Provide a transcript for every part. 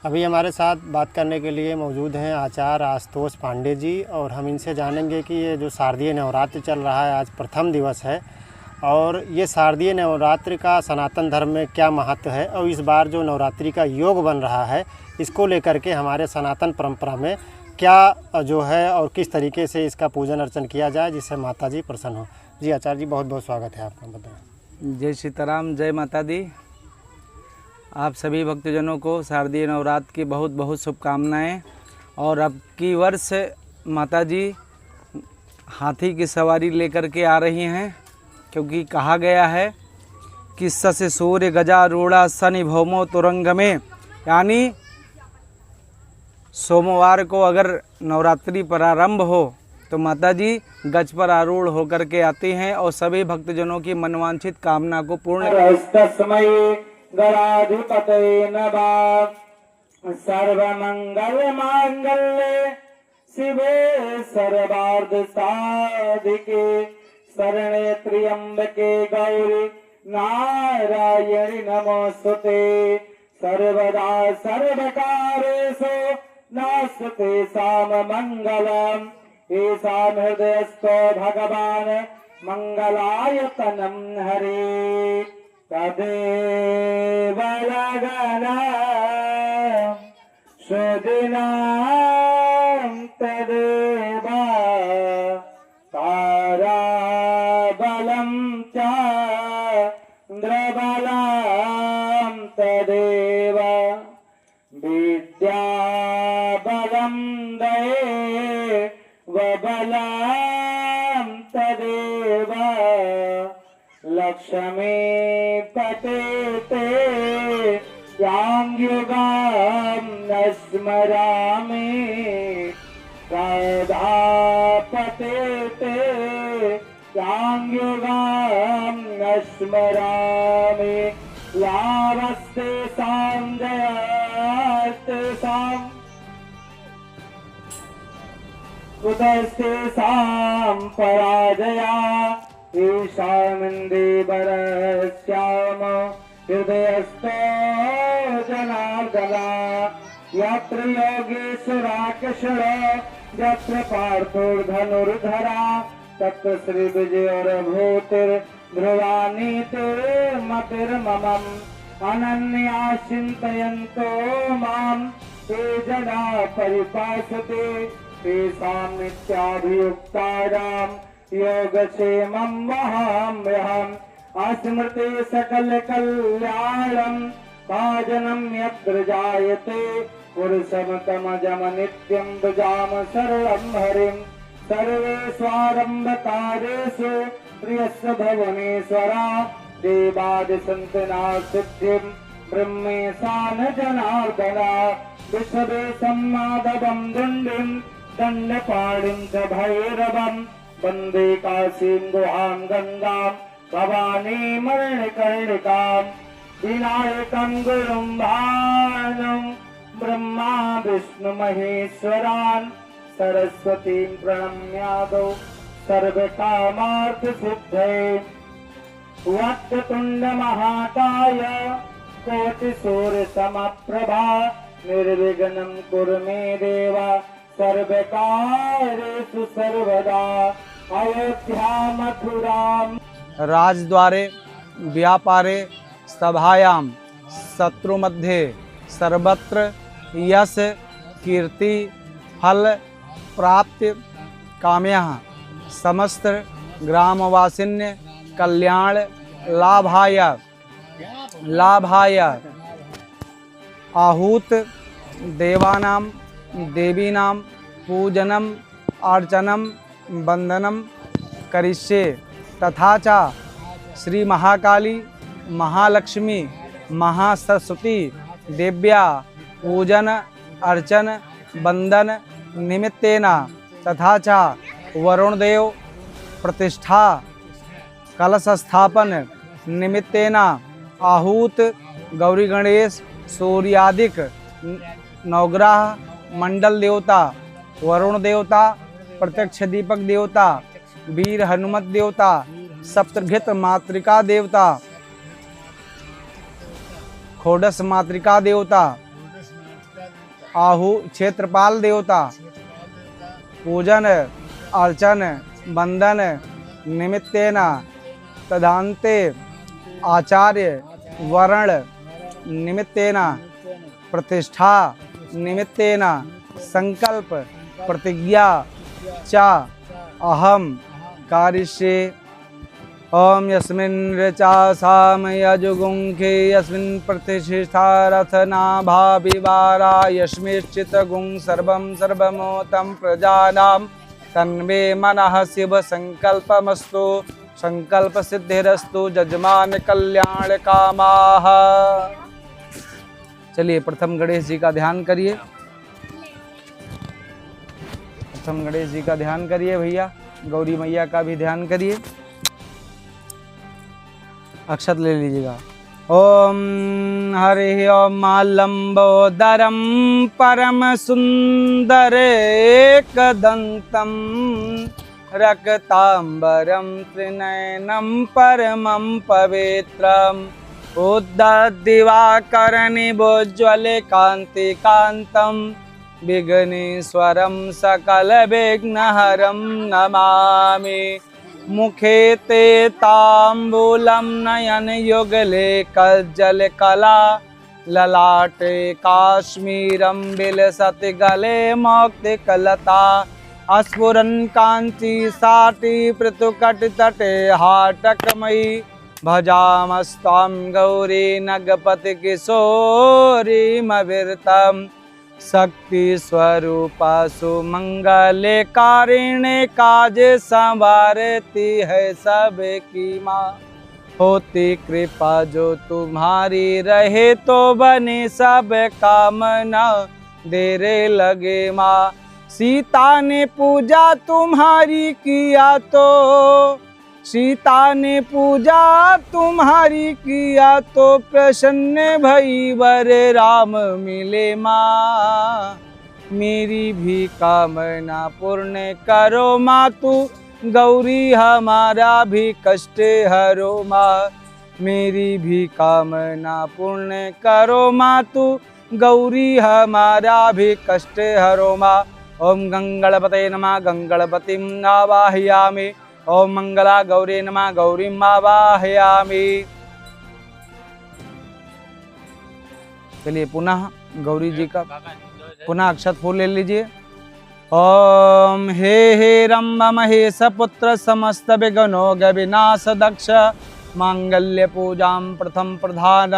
अभी हमारे साथ बात करने के लिए मौजूद हैं आचार्य आशुतोष पांडे जी, और हम इनसे जानेंगे कि ये जो शारदीय नवरात्र चल रहा है, आज प्रथम दिवस है, और ये शारदीय नवरात्रि का सनातन धर्म में क्या महत्व है, और इस बार जो नवरात्रि का योग बन रहा है इसको लेकर के हमारे सनातन परंपरा में क्या जो है और किस तरीके से इसका पूजन अर्चन किया जाए जिससे माता जी प्रसन्न हो। जी आचार्य जी, बहुत बहुत स्वागत है आपका, बताएं। जय सीताराम, जय माता दी। आप सभी भक्तजनों को शारदीय नवरात्र की बहुत बहुत शुभकामनाएं। और अब की वर्ष माता जी हाथी की सवारी लेकर के आ रही हैं, क्योंकि कहा गया है कि सस सूर्य गजारूढ़ा शनि भौमो तुरंग में, यानी सोमवार को अगर नवरात्रि प्रारंभ हो तो माता जी गज पर आरूढ़ होकर के आती हैं और सभी भक्तजनों की मनवांछित कामना को पूर्ण गणाधिपतये नमः। सर्वमंगल मांगल्ये शिवे सर्वार्थ साधिके शरण्ये त्र्यंबके गौरी नारायणि नमोस्तुते। सर्वदा सर्वकारेषु नास्ते साममंगलम्। ईशान हृदयस्थो भगवान् मंगलायतनं हरे। तदेव लगना सुदिनां तदेव ताराबलं चन्द्रबलं तदेव विद्याबलं दैवबलं तदेव लक्ष्मी पतेते यांग्युगां न स्मरामि सदा पतेते यांग्युगां न स्मरामि। लाभस्ते जयस्ते कुतस्ते पराजया। ईशानन्दीवरस्याम हृदयस्थो जनार्दना। यत्र योगेश्वराकृष्णो यत्र पार्थोर्धनुर्धरा तत्र श्रीविजयोर्भूतिर्ध्रुवानीतिर्मतिर्ममम्। अनन्या चिन्तयन्तो मां ते जना परिपासते तेषां नित्याभियुक्तानां योगक्षेमं वहाम्यहम्। अस्मृते सकल कल्याणं भाजनं यत्र जायते पुरुषमतमजम नित्यं भजाम शरणं हरिं। सर्वेष्वारम्भकारेषु प्रियस्य भुवनेश्वरा देवादिसन्तना सिद्धिं ब्रह्मेशान जनार्दना। विश्वेशं माधवं दुण्डिं दण्डपाणिं च भैरवं वन्दे काशीं गुहां गंगां भवानी मरणिकर्णिकां। विनायकं गुरुं भानुं ब्रह्मा विष्णु महेश्वरान् सरस्वतीं प्रणम्यादौ सर्वकामार्थसिद्धये। वक्रतुण्ड महाकाय कोटिसूर्यसमप्रभा निर्विघ्नं कुरु मे देव सर्वकार्येषु सर्वदा। अयोध्या मथुरां राजद्वारे व्यापारे सभायां शत्रुमध्ये सर्वत्र यश कीर्ति फल प्राप्ति काम्यः समस्त ग्रामवासिन्य कल्याण लाभाय आहूत देवानां देवीनां पूजनम अर्चनम वंदनम करिष्ये। तथा च श्री महाकाली महालक्ष्मी महासरस्वती देव्या पूजन अर्चन वंदन निमित्तेन तथा च वरुणदेव प्रतिष्ठा कलश स्थापन निमित्तेन आहूत गौरी गणेश सूर्यादिक नवग्रह मंडल देवता वरुण देवता प्रत्यक्ष दीपक देवता वीर हनुमत देवता सप्तघृत मातृका देवता षोडश मातृका देवता आहु क्षेत्रपाल देवता पूजन अर्चन वंदन निमित्तेन तदान्ते आचार्य वर्ण निमित्तेन प्रतिष्ठा निमित्तेन संकल्प प्रतिज्ञा च अहम कारिष्ये। ओम यस्मिन् ऋचा साम यजुगुंखे यस्मिन् प्रतिष्ठा रथना भाविवारा यस्मिश्चित गुं सर्वं सर्वमोतं प्रजानां तन्मे मनः शिव संकल्पमस्तु संकल्प सिद्धिरस्तु जजमान कल्याण कामाः। चलिए प्रथम गणेश जी का ध्यान करिए, प्रथम गणेश जी का ध्यान करिए भैया, गौरी मैया का भी ध्यान करिए। अक्षत ले लीजिएगा। ओम हरि ओम लंबोदरम परम सुंदर एकदंतम रक्तांबरम त्रिनयनम परमं पवित्रम उद्दिवाकरनिभोज्ज्वल कांति कांतम विघ्नेश्वरं सकल विघ्नहरं नमामि। मुखे ते तांबूलं नयन युगले कज्जल कला ललाटे काश्मीरं विलसति गले मौक्तिकलता अस्फुरन् कांची साटी पृथुकटतटे हाटकमयी भजामस्तां गौरी नगपति किशोरीमविरतं शक्ति स्वरूपा सुमंगले कारिणे काजे संवारती है सबकी माँ। होती कृपा जो तुम्हारी रहे तो बने सब कामना देरे लगे माँ। सीता ने पूजा तुम्हारी किया तो सीता ने पूजा तुम्हारी किया तो प्रसन्न भई वर राम मिले माँ। मेरी भी कामना पूर्ण करो माँ तू गौरी हमारा भी कष्ट हरो माँ। मेरी भी कामना पूर्ण करो माँ तू गौरी हमारा भी कष्ट हरो माँ। ओम गंगणपते नमः गंगणपतिं आवाहयामि। ओम मंगला गौरी नमः गौरीं आवाहयामि। चलिए पुनः गौरी जी का पुनः अक्षत फूल ले लीजिए। ओम हे रंभ महेश पुत्र समस्त विघ्नों विनाश दक्ष मांगल्य पूजां प्रथम प्रधान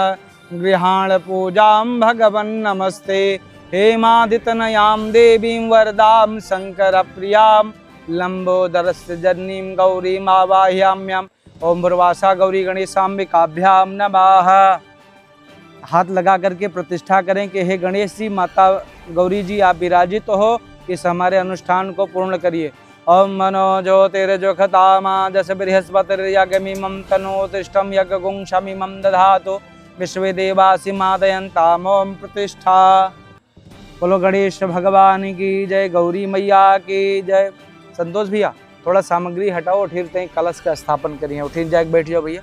गृहाण पूजां भगवन् नमस्ते। हेमादितनयां देवीं वरदां शंकर प्रियां लंबोदरस्य जननीं गौरीं आवाहयाम्यहम्। ओम भुर्वासा गौरी गणेशाम्बिकाभ्यां नमः। हाथ लगा करके प्रतिष्ठा करें कि हे गणेश जी माता गौरी जी आप विराजित हो, इस हमारे अनुष्ठान को पूर्ण करिए। ओम मनो ज्योतिर्जुखतामा जस बृहस्पतिर्यगमिमं तनोतिष्ठं यज्ञगुं शमिमं दधातु विश्वे देवासि मादयन्ताम्। ओम प्रतिष्ठा। बोलो गणेश भगवान की जय, गौरी मैया की जय। संतोष भैया थोड़ा सामग्री हटाओ, उठिरते हैं कलश का स्थापन करिए। उठिर जाके बैठ जाओ भैया।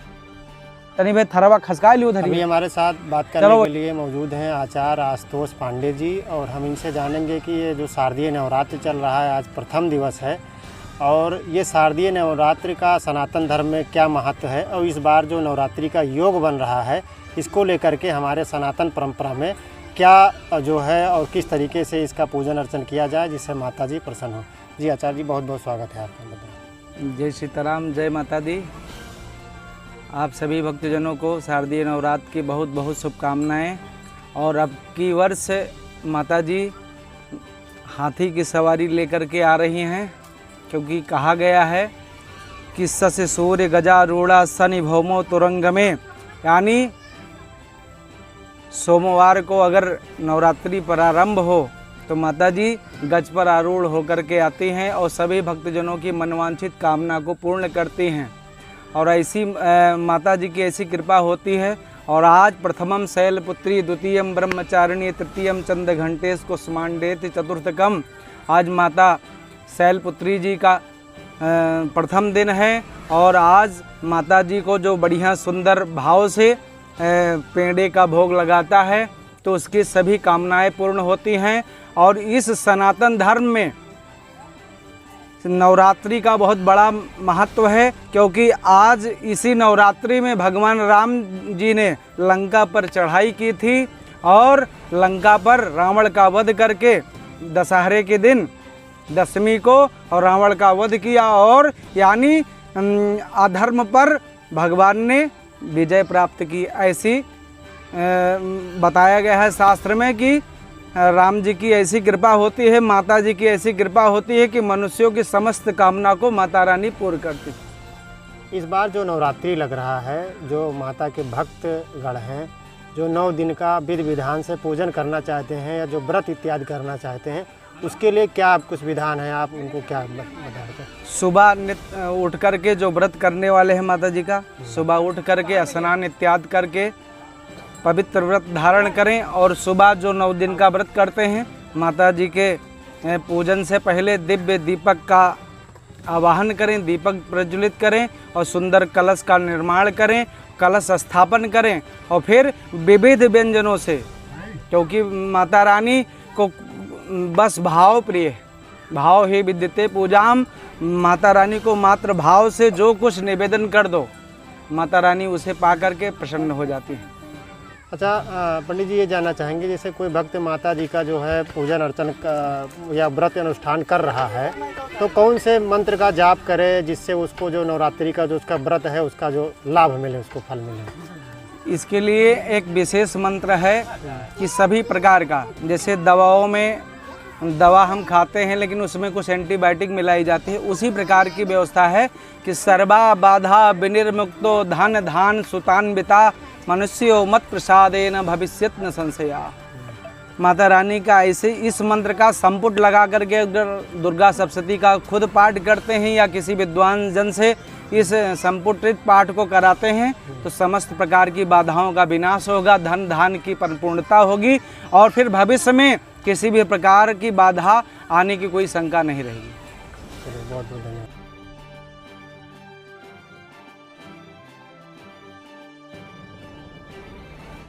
तनी भाई थरवा खसका लियो उधर। अभी हमारे साथ बात करने के लिए मौजूद हैं आचार्य आशुतोष पांडे जी, और हम इनसे जानेंगे कि ये जो शारदीय नवरात्र चल रहा है आज प्रथम दिवस है, और ये शारदीय नवरात्रि का सनातन धर्म में क्या महत्व है, और इस बार जो नवरात्रि का योग बन रहा है इसको लेकर के हमारे सनातन परंपरा में क्या जो है और किस तरीके से इसका पूजन अर्चन किया जाए जिससे माता जी प्रसन्न हो। जी आचार्य जी बहुत बहुत स्वागत है आपका। जय सीताराम, जय माता दी। आप सभी भक्तजनों को शारदीय नवरात्र की बहुत बहुत शुभकामनाएं। और अब की वर्ष माता जी हाथी की सवारी लेकर के आ रही हैं, क्योंकि कहा गया है कि सस सूर्य गजारूढ़ा शनि भौमो तुरंग में, यानी सोमवार को अगर नवरात्रि प्रारंभ हो तो माता जी गज पर आरूढ़ होकर के आती हैं और सभी भक्तजनों की मनवांछित कामना को पूर्ण करती हैं। और ऐसी माता जी की ऐसी कृपा होती है। और आज प्रथमम शैलपुत्री, द्वितीयम ब्रह्मचारिणी, तृतीयम चंद्रघंटेश कुष्मांडेति चतुर्थकम, आज माता शैलपुत्री जी का प्रथम दिन है। और आज माता जी को जो बढ़िया सुंदर भाव से पेड़े का भोग लगाता है तो उसकी सभी कामनाएं पूर्ण होती हैं। और इस सनातन धर्म में नवरात्रि का बहुत बड़ा महत्व है, क्योंकि आज इसी नवरात्रि में भगवान राम जी ने लंका पर चढ़ाई की थी और लंका पर रावण का वध करके दशहरे के दिन दशमी को और रावण का वध किया, और यानी अधर्म पर भगवान ने विजय प्राप्त की। ऐसी बताया गया है शास्त्र में कि राम जी की ऐसी कृपा होती है, माता जी की ऐसी कृपा होती है कि मनुष्यों की समस्त कामना को माता रानी पूर्ण करती है। इस बार जो नवरात्रि लग रहा है, जो माता के भक्त गण हैं, जो 9 दिन का विधि विधान से पूजन करना चाहते हैं या जो व्रत इत्यादि करना चाहते हैं, उसके लिए क्या कुछ विधान है, आप उनको क्या बताते हैं? सुबह उठ करके जो व्रत करने वाले हैं माता जी का, सुबह उठ करके स्नान इत्यादि करके पवित्र व्रत धारण करें, और सुबह जो 9 दिन का व्रत करते हैं माता जी के पूजन से पहले दिव्य दीपक का आवाहन करें, दीपक प्रज्वलित करें और सुंदर कलश का निर्माण करें, कलश स्थापन करें, और फिर विविध व्यंजनों से, क्योंकि माता रानी को बस भाव प्रिय, भाव ही विद्यते पूजाम, माता रानी को मात्र भाव से जो कुछ निवेदन कर दो माता रानी उसे पा करके प्रसन्न हो जाती है। अच्छा पंडित जी, ये जानना चाहेंगे, जैसे कोई भक्त माता जी का जो है पूजन अर्चन का या व्रत अनुष्ठान कर रहा है, तो कौन से मंत्र का जाप करे जिससे उसको जो नवरात्रि का जो उसका व्रत है उसका जो लाभ मिले, उसको फल मिले? इसके लिए एक विशेष मंत्र है कि सभी प्रकार का, जैसे दवाओं में दवा हम खाते हैं लेकिन उसमें कुछ एंटीबायोटिक मिलाई जाती है, उसी प्रकार की व्यवस्था है कि सर्वा बाधा विनिर्मुक्तो धन धान सुतान्विता मनुष्यो मत प्रसादेन भविष्यत न संशया। माता रानी का ऐसे इस मंत्र का संपुट लगा करके अगर दुर्गा सप्तशती का खुद पाठ करते हैं या किसी विद्वान जन से इस संपुटित पाठ को कराते हैं तो समस्त प्रकार की बाधाओं का विनाश होगा, धन धान की परिपूर्णता होगी और फिर भविष्य में किसी भी प्रकार की बाधा आने की कोई शंका नहीं रहेगी। बहुत बहुत धन्यवाद।